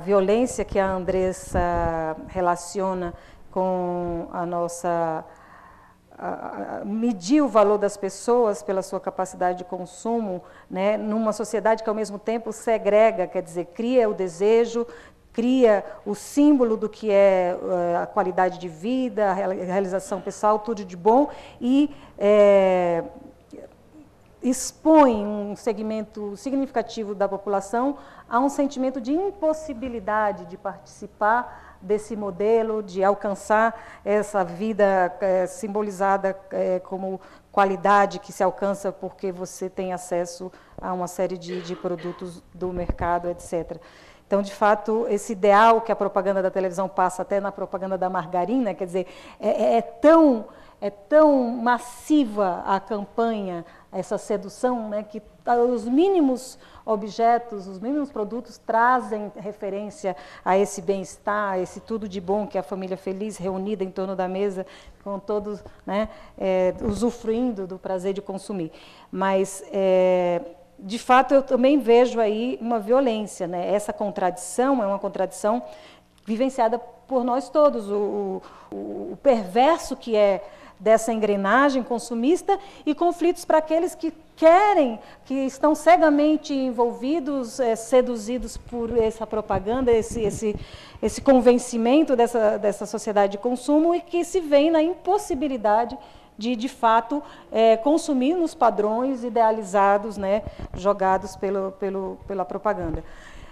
violência que a Andressa relaciona com a nossa... medir o valor das pessoas pela sua capacidade de consumo, né, numa sociedade que, ao mesmo tempo, segrega, quer dizer, cria o desejo, cria o símbolo do que é a qualidade de vida, a realização pessoal, tudo de bom, e expõe um segmento significativo da população a um sentimento de impossibilidade de participar desse modelo, de alcançar essa vida simbolizada como qualidade que se alcança porque você tem acesso a uma série de produtos do mercado, etc. Então, de fato, esse ideal que a propaganda da televisão passa até na propaganda da margarina, quer dizer, é tão massiva a campanha, essa sedução, né, que os mínimos objetos, os mínimos produtos trazem referência a esse bem-estar, a esse tudo de bom que é a família feliz, reunida em torno da mesa, com todos, né, usufruindo do prazer de consumir. Mas, de fato, eu também vejo aí uma violência, né? Essa contradição é uma contradição vivenciada por nós todos, o perverso que é dessa engrenagem consumista e conflitos para aqueles que querem, que estão cegamente envolvidos, seduzidos por essa propaganda, esse convencimento dessa sociedade de consumo e que se veem na impossibilidade de fato, consumir nos padrões idealizados, né, jogados pela propaganda.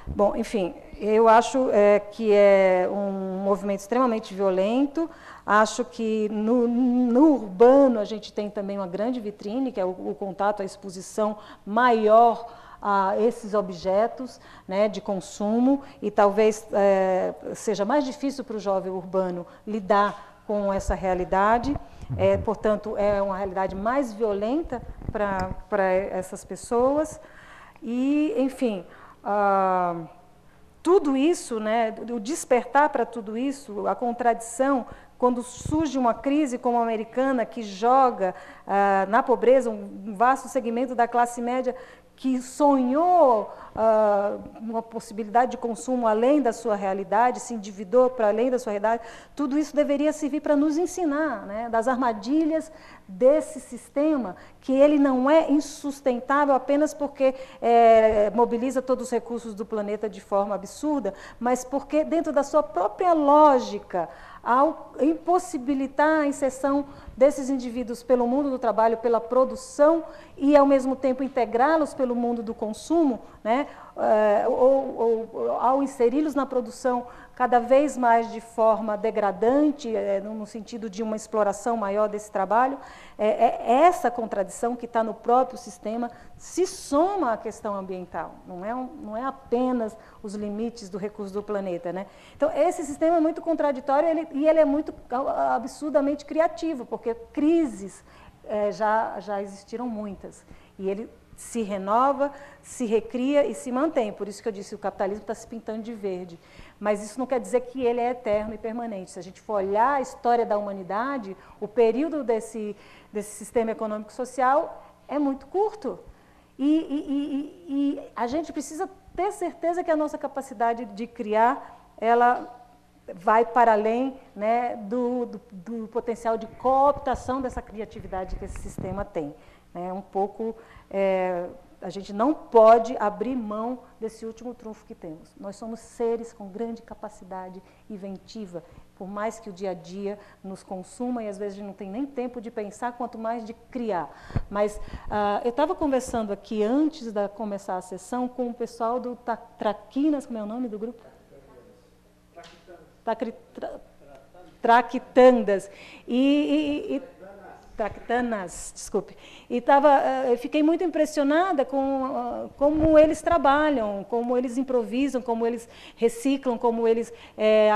Bom, enfim, eu acho que é um movimento extremamente violento. Acho que no urbano a gente tem também uma grande vitrine, que é o contato, a exposição maior a esses objetos, né, de consumo, e talvez seja mais difícil para o jovem urbano lidar com essa realidade. Portanto, é uma realidade mais violenta para essas pessoas. E, enfim, tudo isso, né, o despertar para tudo isso, a contradição, quando surge uma crise como a americana, que joga na pobreza um vasto segmento da classe média que sonhou uma possibilidade de consumo além da sua realidade, se endividou para além da sua realidade, tudo isso deveria servir para nos ensinar, né, das armadilhas desse sistema, que ele não é insustentável apenas porque mobiliza todos os recursos do planeta de forma absurda, mas porque dentro da sua própria lógica, ao impossibilitar a inserção desses indivíduos pelo mundo do trabalho, pela produção, e ao mesmo tempo integrá-los pelo mundo do consumo, né, ou ao inseri-los na produção cada vez mais de forma degradante, no sentido de uma exploração maior desse trabalho, essa contradição que está no próprio sistema se soma à questão ambiental, não é apenas os limites do recurso do planeta, né? Então, esse sistema é muito contraditório e ele é muito absurdamente criativo, porque crises já existiram muitas, e ele se renova, se recria e se mantém. Por isso que eu disse que o capitalismo está se pintando de verde. Mas isso não quer dizer que ele é eterno e permanente. Se a gente for olhar a história da humanidade, o período desse sistema econômico social é muito curto. E a gente precisa ter certeza que a nossa capacidade de criar, ela vai para além, né, do potencial de cooptação dessa criatividade que esse sistema tem. Um pouco, a gente não pode abrir mão desse último trunfo que temos. Nós somos seres com grande capacidade inventiva, por mais que o dia a dia nos consuma e às vezes a gente não tem nem tempo de pensar, quanto mais de criar. Mas eu estava conversando aqui antes de começar a sessão com o pessoal do Traquinas, como é o nome do grupo? Traquitandas. Tractanas, desculpe. E fiquei muito impressionada com como eles trabalham, como eles improvisam, como eles reciclam, como eles,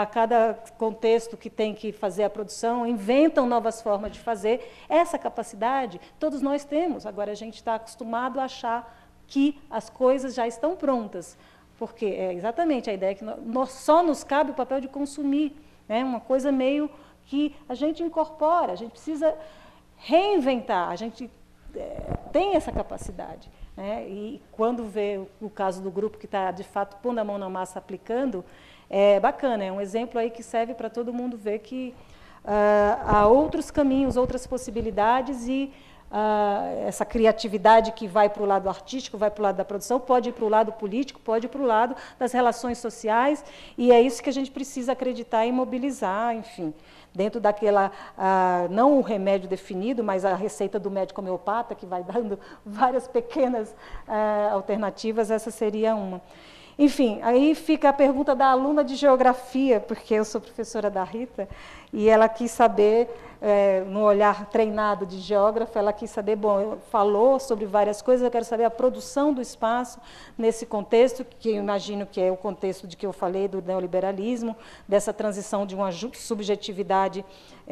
a cada contexto que tem que fazer a produção, inventam novas formas de fazer. Essa capacidade todos nós temos. Agora, a gente está acostumado a achar que as coisas já estão prontas, porque é exatamente a ideia que só nos cabe o papel de consumir, né? Uma coisa meio que a gente incorpora, a gente precisa reinventar, a gente tem essa capacidade, né? E quando vê o caso do grupo que está, de fato, pondo a mão na massa, aplicando, é bacana, é um exemplo aí que serve para todo mundo ver que há outros caminhos, outras possibilidades e essa criatividade que vai para o lado artístico, vai para o lado da produção, pode ir para o lado político, pode ir para o lado das relações sociais, e é isso que a gente precisa acreditar e mobilizar, enfim, dentro daquela, não o remédio definido, mas a receita do médico homeopata, que vai dando várias pequenas alternativas, essa seria uma. Enfim, aí fica a pergunta da aluna de geografia, porque eu sou professora da Rita, e ela quis saber, no olhar treinado de geógrafa, ela quis saber, bom, falou sobre várias coisas, eu quero saber a produção do espaço nesse contexto, que eu imagino que é o contexto de que eu falei, do neoliberalismo, dessa transição de uma subjetividade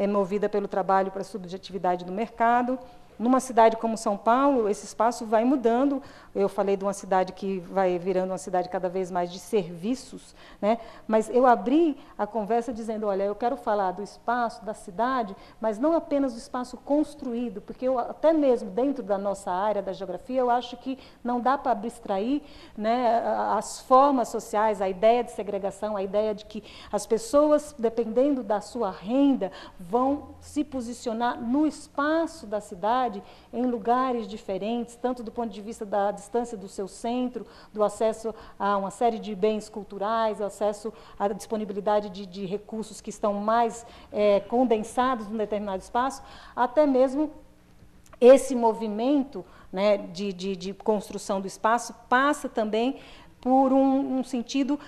movida pelo trabalho para a subjetividade do mercado. Numa cidade como São Paulo, esse espaço vai mudando. Eu falei de uma cidade que vai virando uma cidade cada vez mais de serviços, né? Mas eu abri a conversa dizendo, olha, eu quero falar do espaço, da cidade, mas não apenas do espaço construído, porque eu, até mesmo dentro da nossa área da geografia, eu acho que não dá para abstrair, né, as formas sociais, a ideia de segregação, a ideia de que as pessoas, dependendo da sua renda, vão se posicionar no espaço da cidade, em lugares diferentes, tanto do ponto de vista da distância do seu centro, do acesso a uma série de bens culturais, acesso à disponibilidade de recursos que estão mais condensados num determinado espaço, até mesmo esse movimento, né, de construção do espaço passa também por um sentido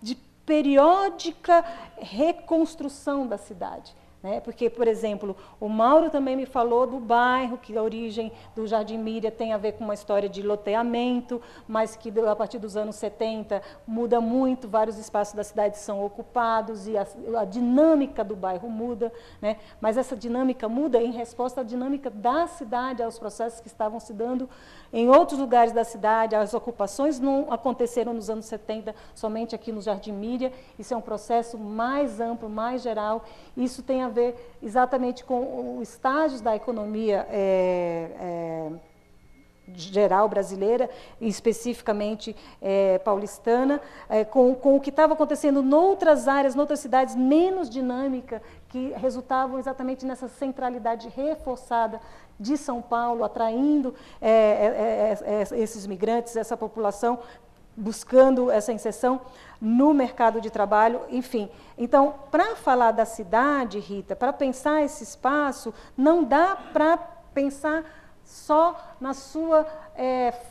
de periódica reconstrução da cidade. Porque, por exemplo, o Mauro também me falou do bairro, que a origem do Jardim Miriam tem a ver com uma história de loteamento, mas que a partir dos anos 70 muda muito, vários espaços da cidade são ocupados e a dinâmica do bairro muda, né? Mas essa dinâmica muda em resposta à dinâmica da cidade, aos processos que estavam se dando em outros lugares da cidade. As ocupações não aconteceram nos anos 70 somente aqui no Jardim Miriam, isso é um processo mais amplo, mais geral, isso tem a ver exatamente com os estágios da economia geral brasileira, e especificamente paulistana, com o que estava acontecendo noutras áreas, noutras cidades menos dinâmicas, que resultavam exatamente nessa centralidade reforçada de São Paulo, atraindo esses migrantes, essa população, buscando essa inserção no mercado de trabalho, enfim. Então, para falar da cidade, Rita, para pensar esse espaço, não dá para pensar só na sua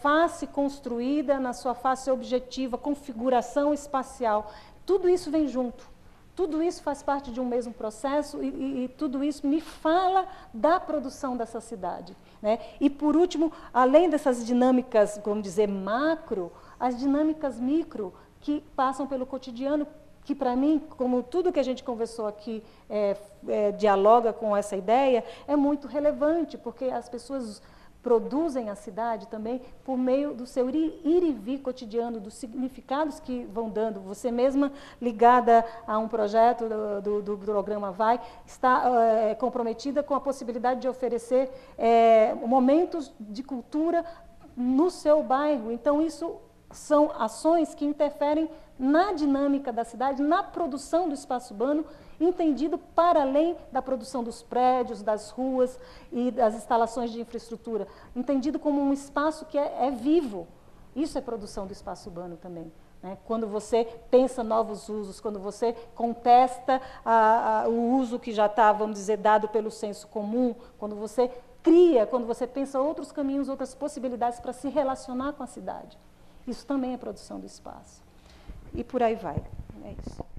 face construída, na sua face objetiva, configuração espacial. Tudo isso vem junto. Tudo isso faz parte de um mesmo processo e tudo isso me fala da produção dessa cidade, né? E, por último, além dessas dinâmicas, vamos dizer, macro, as dinâmicas micro que passam pelo cotidiano, que, para mim, como tudo que a gente conversou aqui dialoga com essa ideia, é muito relevante, porque as pessoas produzem a cidade também por meio do seu ir e vir cotidiano, dos significados que vão dando. Você mesma, ligada a um projeto do programa VAI, está comprometida com a possibilidade de oferecer momentos de cultura no seu bairro. Então, isso são ações que interferem na dinâmica da cidade, na produção do espaço urbano, entendido para além da produção dos prédios, das ruas e das instalações de infraestrutura, entendido como um espaço que é vivo. Isso é produção do espaço urbano também, né? Quando você pensa novos usos, quando você contesta o uso que já está, vamos dizer, dado pelo senso comum, quando você cria, quando você pensa outros caminhos, outras possibilidades para se relacionar com a cidade. Isso também é produção do espaço. E por aí vai. É isso.